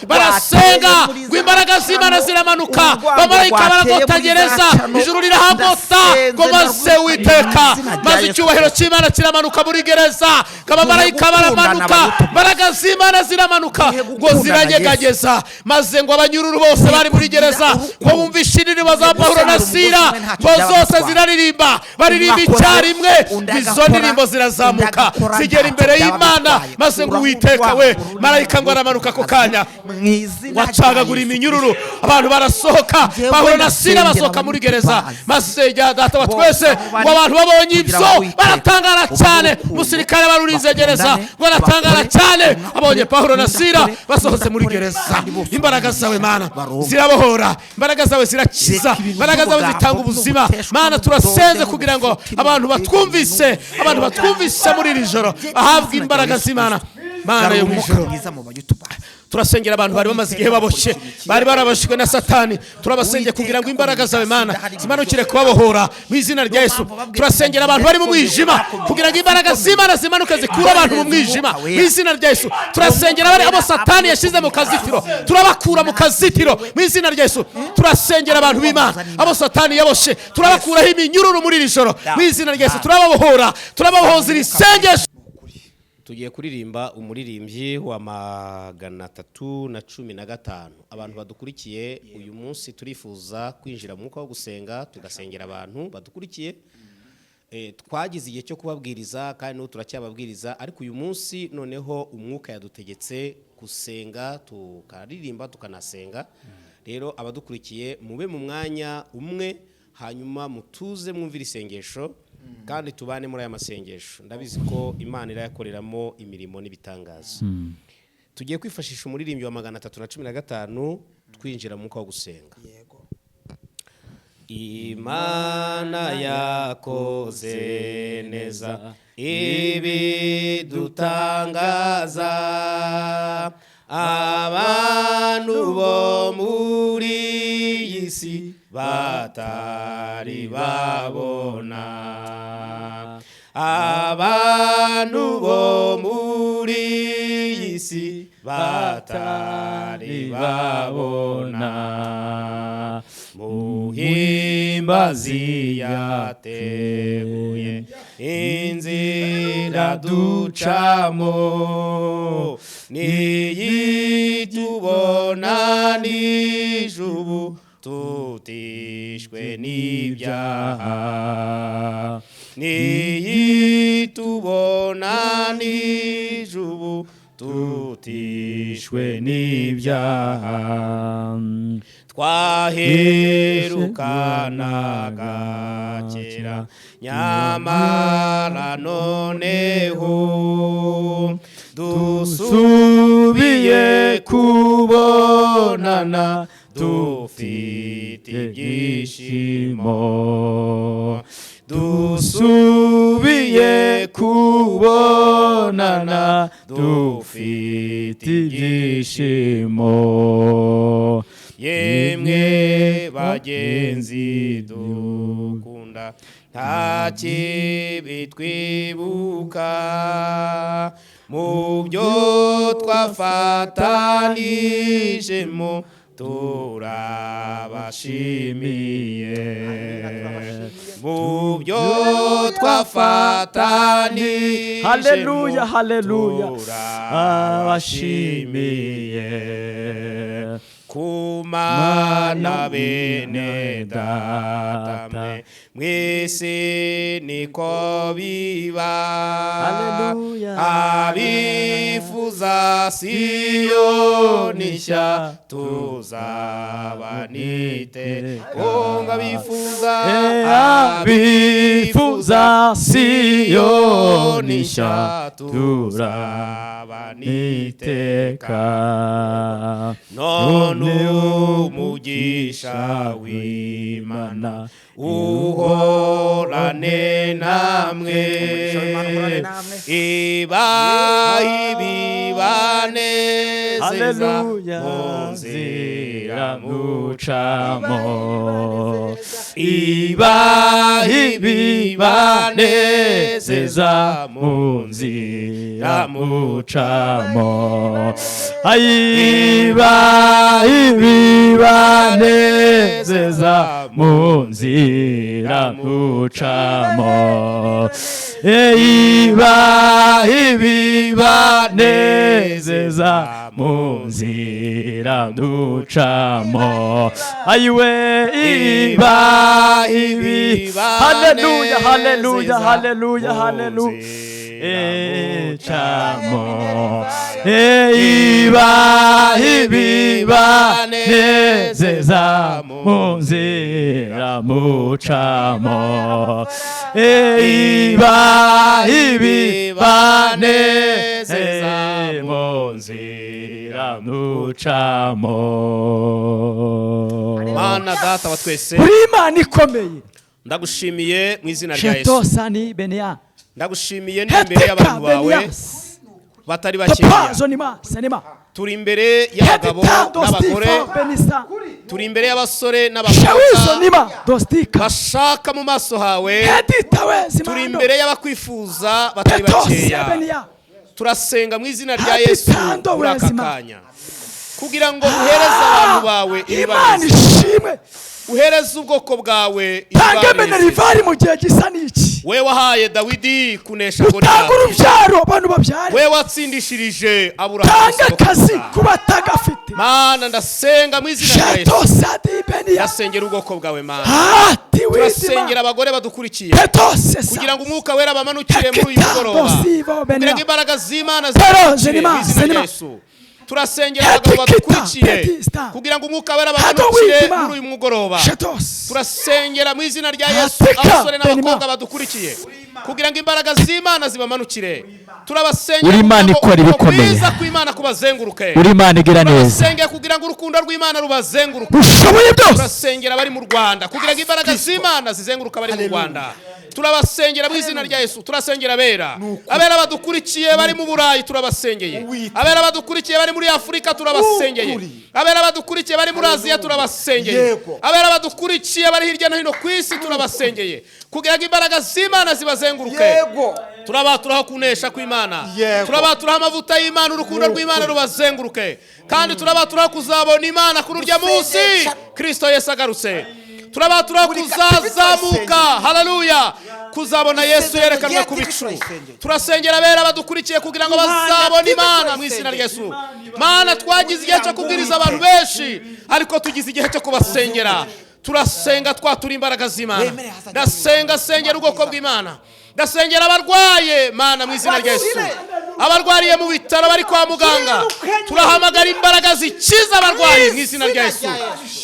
barasenga barasenga imbaraga z'Imana ziramanuka bamarayika baragotagereza ijuru rirahamota ngo maze Uwiteka maze icyubahiro cy'Imana kiramanuka muri gereza abamarayika baramanuka imbaraga z'Imana ziramanuka ngo ziranyegageza maze ngo abanyururu bose bari muri gereza ngo bumvishe indirimbo za Pawulo na Sila ngo zose ziraririmba baririmba icyarimwe izo ndirimbo zirazamuka zigera imbere y'Imana maze ngo Uwiteka we marayika ngo aramanuka ako kanya wacagagura iminyururu abantu barasohoka Pawulo na Sila basohoka muri gereza maze data wa twese ngo abantu babonye ibyo baratangara cyane umusirikare barurize gereza ngo baratangara cyane abonye Pawulo na Sila basohotse muri gereza imbaraga zawe Mana zirabohora imbaraga zawe zirakiza imbaraga zawe zitanga ubuzima Mana turasenze kugira ngo abantu batwumvise muri iri joro ahabwe imbaraga z'Imana Mana yo mwijoro turasengera abantu bari bamaze igihe baboshye bari barabashwe na Satani turabasengeye kugira ngo imbaraga zawe Mana zimanukire kubabohora mu izina rya Yesu turasengera abantu bari mu mwijima kugira ngo imbaraga z'Imana zimanuke zikura abantu mu mwijima mu izina rya Yesu turasengera bari abo Satani yashize mu kazitiro turabakura mu kazitiro mu izina rya Yesu turasengera abantu b'Imana abo Satani yaboshe turabakuraho iminyururu muri iri joro mu izina rya Yesu turababohoza iri sengesho. Tugiye kuririmba umuririmbyi wa 315 abantu badukurikiye uyu munsi turifuza kwinjira mu mwuka wo gusenga tugasengera abantu badukurikiye twagize igihe cyo kubabwiriza kandi no turacyababwiriza ariko uyu munsi noneho umwuka yadutegetse gusenga tukaririmba tukanasenga rero abadukurikiye mube mu mwanya umwe hanyuma mutuze mwumvira isengesho kandi tubane muri aya masengesho ndabizi ko Imana irayakoreramo imirimo n'ibitangaza tugiye kwifashisha umuririmbyi wa 315 twinjira mu mwuka wo gusenga. Imana yakoze neza ibidutangaza abantu bo muri iyi si batari babona abantu bo muri iyi si batari babona muhimbazi yateguye inzira ducamo niyitubona nijubu tutishwe n'ibyaha niyitubona nijubu tutishwe n'ibyaha twaherukanaga kera nyamara noneho dusubiye kubonana dufite ibyishimo dusubiye kubonana dufite ibyishimo yemwe bagenzi dukunda nta kibi twibuka mu byo twafatanijemo turabashimiye mu byo twafatanijemo haleluya turabashimiye kumana bene data mwe mwese niko biba abifuza Siyoni nshya tuzabanite onga bifuza Siyoni nshya tuzabaniteka none umugisha w'Imana uhorane namwe ibibanezeza mu nzira mucamo ibibanezeza mu nzira mucamo ayiba ibibanezeza mu nzira mucamo iba ibibanezeza mu nzira ducamo ayiwe iba haleluya haleluya haleluya haleluya chamo iba ibibanezeza mu nzira mucamo iba ibibanezeza mu nzira mucamo. Mana data wa twese, uri Imana ikomeye, ndagushimiye mu izina rya Yesu. Shetosani benia, ndagushimiye n'imbere y'abantu bawe batari bakeya. Turi imbere y'abagabo n'abagore, turi imbere y'abasore n'abakobwa bashaka mu maso hawe, turi imbere y'abakwifuza batari bakeya. Turasenga mu izina rya Yesu muri aka kanya kugira ngo uhereze abantu bawe ibibanezeza, uhereze ubwoko bwawe ibibanezeza. mu gihe gisa n'iki we wahaye Dawidi kunesha Goliyati, utanga urubyaro abantu babyare, we watsindishirije Aburahamu, tanga akazi ku batagafite. Mana ndasenga mu izina rya Yesu, ndasengera ubwoko bwawe Mana, turasengera abagore badukurikiye kugira ngo umwuka wera bamanukire muri uyu mugoroba, kugira ngo imbaraga z'Imana zibakire mu izina rya Yesu. Turasengera abagabo badukurikiye kugira ngo umwuka wera bamanukire muri uyu mugoroba. Turasengera mu izina rya Yesu abasore n'abakobwa badukurikiye kugira ngo imbaraga z'Imana zibamanukire. Turabasengera Imana ikora ibikomeye, kw'Imana kubazenguruke. uri Imana igira neza, turasengera kugira ngo urukundo rw'Imana rubazenguruke. Turasengera bari mu Rwanda kugira ngo imbaraga z'Imana zizenguruka bari mu Rwanda. Turabasengera mu izina rya Yesu. Turasengera abera badukurikiye bari mu Burayi, turabasengeye. Abera badukurikiye bari muri Afurika, turabasengeye. Abera badukurikiye bari muri Aziya, turabasengeye. Abera badukurikiye bari hirya no hino ku isi, turabasengeye kugira ngo imbaraga z'Imana zibazenguruke. Turabaturaho kunesha kw'Imana, turabaturaho amavuta y'Imana, urukundo rw'Imana rubazenguruke, kandi turabaturaho kuzabona Imana kuri urya munsi Kristo Yesu agarutse. Turabaturaho kuzazamuka, haleluya, kuzabona Yesu yerekanwe ku bicu. Turasengera abera badukurikiye kugira ngo bazabone Imana mu izina rya Yesu. Mana, twagize igihe cyo kubwiriza abantu benshi, ariko tugize igihe cyo kubasengera. Turasenga twatura imbaraga z'Imana. Ndasenga sengera ubwoko bw'Imana, ndasengera abarwaye Mana mu izina rya Yesu, abarwariye mu bitaro bari kwa muganga, turahamagara imbaraga zikiza abarwayi mu izina rya Yesu.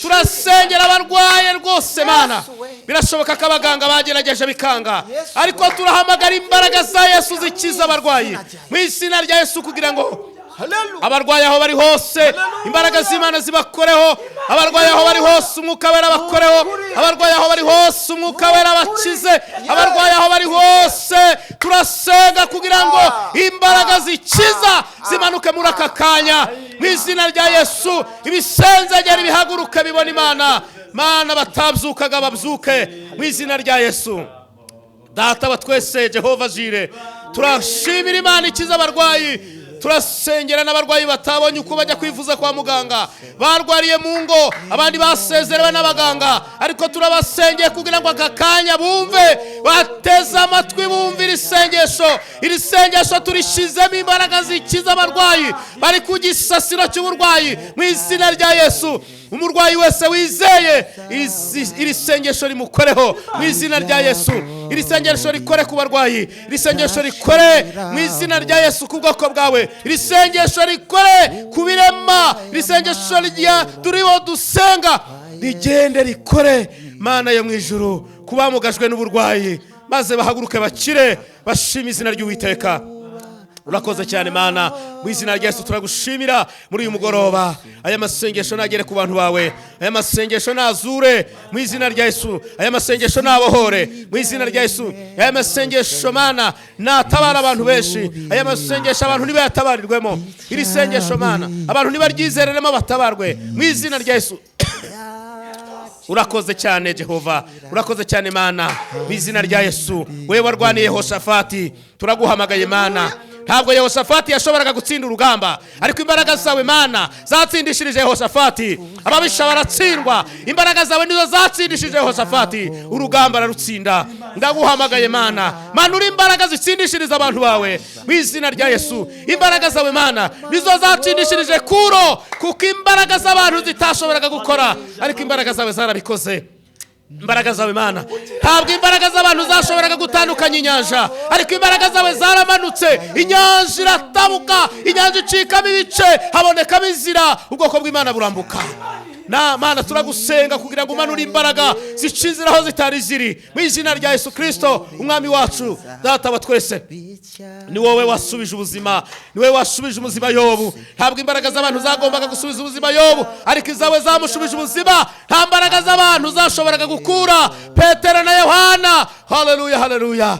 Turasengera abarwaye rwose Mana, birashoboka ko abaganga bagerageje bikanga, ariko turahamagara imbaraga za Yesu zikiza abarwayi mu izina rya Yesu kugira ngo abarwayi aho bari hose imbaraga z'Imana zibakoreho, abarwayi aho bari hose umwuka wera bakoreho, abarwayi aho bari hose umwuka wera bakize, abarwayi aho bari hose turasenga kugira ngo imbaraga zikiza zimanuke muri aka kanya mu izina rya Yesu. Ibisenzegeri bihaguruke bibona Imana, Mana batabyukaga babyuke mu izina rya Yesu. Data wa twese Jehova Jire, turashimira Imana ikiza abarwayi. Turasengera n'abarwayi batabonye uko bajya kwivuza kwa muganga, barwariye mu ngo, abandi basezerewe n'abaganga, ariko turabasengeye kugira ngo aka kanya bumve, bateze amatwi bumve iri sengesho. Iri sengesho turishizemo imbaraga zikiza abarwayi bari ku gisasiro cy'uburwayi mu izina rya Yesu. Umurwayi wese wizeye iri sengesho rimukoreho mu izina rya Yesu. Iri sengesho rikore ku barwayi, iri sengesho rikore mu izina rya Yesu ku bwoko bwawe, iri sengesho rikore ku birema, iri sengesho rya turiho dusenga rigende rikore Mana yo mu ijuru ku bamugajwe n'uburwayi, maze bahaguruke bakire bashima izina ry'Uwiteka. Urakoze cyane Mana, mu izina rya Yesu turagushimira muri uyu mugoroba. Aya masengesho nagere ku bantu bawe, aya masengesho nazure mu izina rya Yesu, aya masengesho nabohore mu izina rya Yesu, aya masengesho Mana natabara abantu benshi, aya masengesho abantu nibayatabarirwemo, iri sengesho Mana abantu nibaryizereremo batabarwe mu izina rya Yesu. Urakoze cyane Jehova, urakoze cyane Mana mu izina rya Yesu. Wewe warwaniye Hoshafati, turaguhamagaye Mana, ntabwo Yehoshafati yashoboraga gutsinda urugamba, ariko imbaraga zawe Mana zatsindishirije Yehoshafati. Ababisha baratsindwa, imbaraga zawe nizo zatsindishije Yehoshafati, urugamba ararutsinda. Ndaguhamagaye Mana, manura imbaraga zitsindishiriza abantu bawe mu izina rya Yesu. Imbaraga zawe Mana nizo zatsindishirije Kuro, kuko imbaraga z'abantu zitashoboraga gukora, ariko imbaraga zawe zarabikoze. Imbaraga zawe Mana, ntabwo imbaraga z'abantu zashoboraga gutandukanya inyanja, ariko imbaraga zawe zaramanutse, inyanja iratabuka, inyanja icikamo ibice, habonekamo inzira, ubwoko bw'Imana burambuka. Na Mana turagusenga kugira ngo umanure imbaraga zicizira aho zitari ziri mu izina rya Yesu Kristo umwami wacu. Data wa twese, ni wowe wasubije ubuzima, ni wowe wasubije ubuzima Yobu. Ntabwo imbaraga z'abantu zagombaga gusubiza ubuzima Yobu, ariko izawe zamushubije ubuzima. Nta mbaraga z'abantu zashoboraga gukura Petero na Yohana, haleluya haleluya,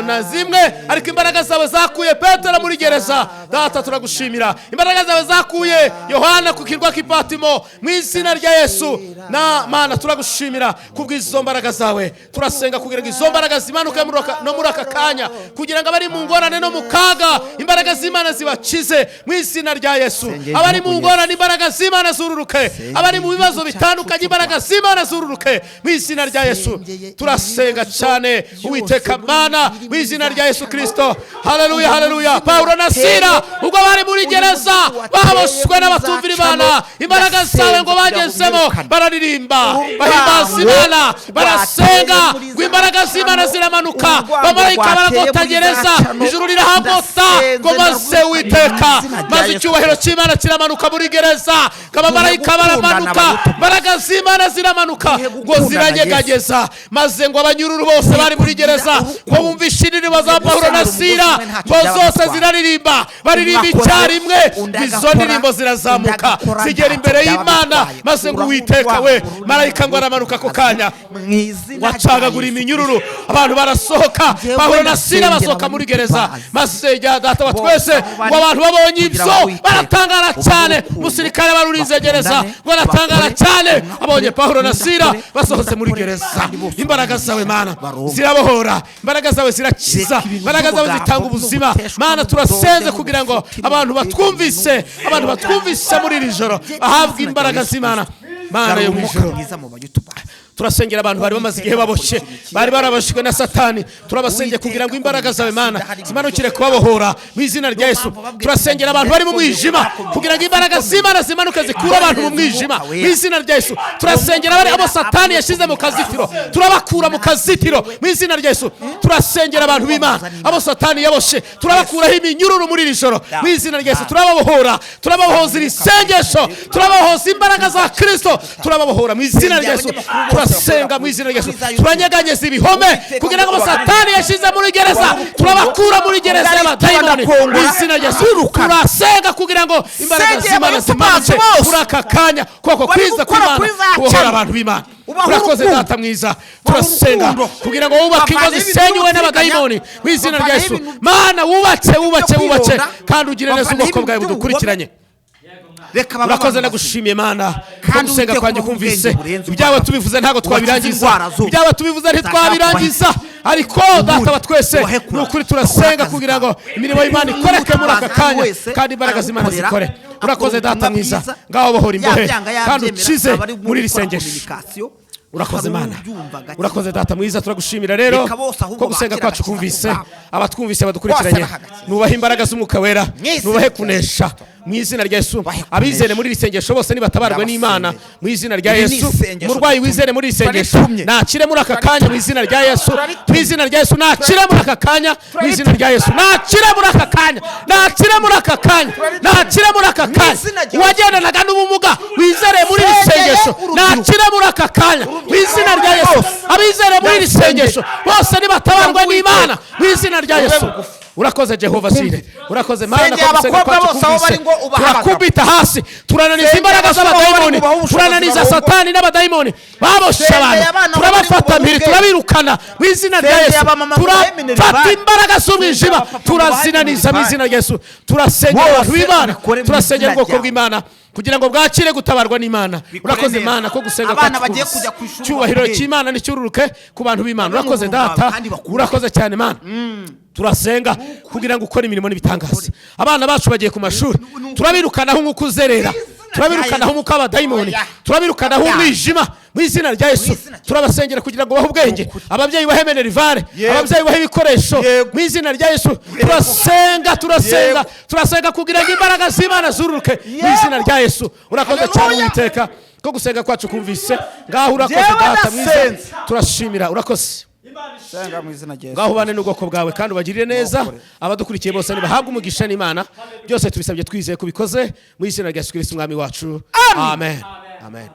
na zimwe, ariko imbaraga zawe zakuye Petero muri gereza. Data turagushimira, imbaraga zawe zakuye Yohana ku kirwa k'Ipatimo mu izina rya Yesu. Na Mana turagushimira kubw'izo mbaraga zawe. Turasenga kugira ngo izo mbaraga zimanuke no muri aka kanya, kugira ngo abari mu ngorane no mu kaga imbaraga z'Imana zibakize mu izina rya Yesu. Abari mu ngorane imbaraga z'Imana zururuke, abari mu bibazo bitandukanye imbaraga z'Imana zururuke mu izina rya Yesu. Turasenga cyane Uwiteka Mana mu izina rya Yesu Kristo. Haleluya haleluya. Paulo na Sila ubwo bari muri gereza baboshwe n'abatumvira Imana, imbaraga zawe ngo bagezemo bararirimba bahimbaza Imana, barasenga ngo imbaraga z'Imana ziramanuka, bamarayika baragota gereza, ijuru rirahagota ngo maze Uwiteka, maze icyubahiro cy'Imana kiramanuka muri gereza, abamarayika baramanuka, imbaraga z'Imana ziramanuka ngo ziranyegageza, maze ngo abanyururu bose bari muri gereza ngo bumvishe indirimbo za Paulo na Sila, ngo zose ziraririmba, baririmba icyarimwe, izo ndirimbo zirazamuka zigera imbere y'Imana, maze ngo Uwiteka we marayika ngo aramanuka ako kanya wacagagura iminyururu, abantu barasohoka, Paulo na Sila basohoka muri gereza. Maze Data wa twese ngo abantu babonye ibyo baratangara cyane, umusirikare barurinze gereza ngo aratangara cyane abonye Paulo na Sila basohotse muri gereza. Imbaraga zawe Mana zirabohora, imbaraga zawe zirakiza, imbaraga zawe zitanga ubuzima. Mana turasenze kugira ngo abantu batwumvise muri iri joro bahabwe imbaraga z'Imana. Mana yo mwijuru, turasengera abantu bari bamaze igihe baboshye, bari barabashwe na Satani. Turabasengeye kugira ngo imbaraga zawe Mana zimanukire kubabohora mu izina rya Yesu. Turasengera abantu bari mu mwijima kugira ngo imbaraga z'Imana zimanuke zikura abantu mu mwijima mu izina rya Yesu. Turasengera abari abo Satani yashize mu kazitiro, turabakura mu kazitiro mu izina rya Yesu. Turasengera abantu b'Imana abo Satani yaboshe, turabakuraho iminyururu muri iri joro mu izina rya Yesu. Turababohora, turababohoza iri sengesho, turababohoza imbaraga za Kristo, turababohora mu izina rya Yesu. Turasenga mu izina rya Yesu, turanyeganyeza ibihome kugira ngo Satani yashize muri gereza turabakura muri gereza y'abadayimoni mu izina rya Yesu. Turasenga kugira ngo imbaraga z'Imana zimanuke muri aka kanya, koko kwiza kw'Imana kubohora abantu b'Imana. Urakoze Data mwiza, turasenga kugira ngo wubake ingo zisenywe n'abadayimoni mu izina rya Yesu. Mana wubake kandi ugire neza ubwoko bwawe budukurikiranye. Urakoze nagushimiye Mana, gusenga kwanjye kumvise, ibyawe tubivuze ntago twabirangiza, ibyawe tubivuze ntitwabirangiza, ariko Data wa twese n'ukuri turasenga kugira ngo imirimo y'Imana ikoreke muri aka kanya kandi imbaraga z'Imana zikore. Urakoze Data mwiza, ngaho bohora imbohe kandi ukize muri iri sengesho. Urakoze Mana, urakoze Data mwiza, turagushimira rero ko gusenga kwacu kumvise, abatwumvise badukurikiranye. Nubahe imbaraga z'Umwuka Wera, nubahe kunesha mu izina rya Yesu. Abizere muri iri sengesho bose nibatabarwe n'Imana mu izina rya Yesu. Umurwayi wizere muri iri sengesho nakire muri aka kanya mu izina rya Yesu, mu izina rya Yesu. Nakire muri aka kanya mu izina rya Yesu, nakire muri aka kanya, nakire muri aka kanya, nakire muri aka kanya. Wagendanaga n'ubumuga wizere muri iri sengesho, nakire muri aka kanya mu izina rya Yesu. Abizere muri iri sengesho bose nibatabarwe n'Imana mu izina rya Yesu. Urakoze Jehova Sire, urakoze Mana ko gusenga kwacu kumvise. Turakubita hasi, turananiza imbaraga z'abadayimoni, turananiza Satani n'abadayimoni baboshe abantu, turabafata mpiri, turabirukana mu izina rya Yesu. Turafata imbaraga z'umwijima, turazinaniza mu izina rya Yesu. Turasengera abantu b'Imana, turasengera ubwoko bw'Imana kugira ngo bwakire gutabarwa n'Imana. Urakoze Mana ko gusenga kwacu cyubahiro cy'Imana n'icyururuke ku bantu b'Imana. Urakoze Data, urakoze cyane Mana. turasenga kugira ngo ukore imirimo n'ibitangaza. Abana bacu bagiye ku mashuri, turabirukanaho umwuka uzerera, turabirukanaho umwuka w'abadayimoni, turabirukanaho umwijima mu izina rya Yesu. Turabasengera kugira ngo bahe ubwenge, ababyeyi bahe minerivare, ababyeyi bahe ibikoresho mu izina rya Yesu. Turasenga kugira ngo imbaraga z'Imana zururuke mu izina rya Yesu. Urakoze cyane Uwiteka ko gusenga kwacu kumvise. Ngaho urakoze data mwiza, turashimira, urakoze. Senga mu izina rya Yesu. Ngaho bane n'ubwoko bwawe kandi ubagirire neza. Abadukurikiye bose nibahabwe umugisha n'Imana. Byose tubisabye twizeye kubikoze mu izina rya Yesu Kristo umwami wacu. Amen. Amen.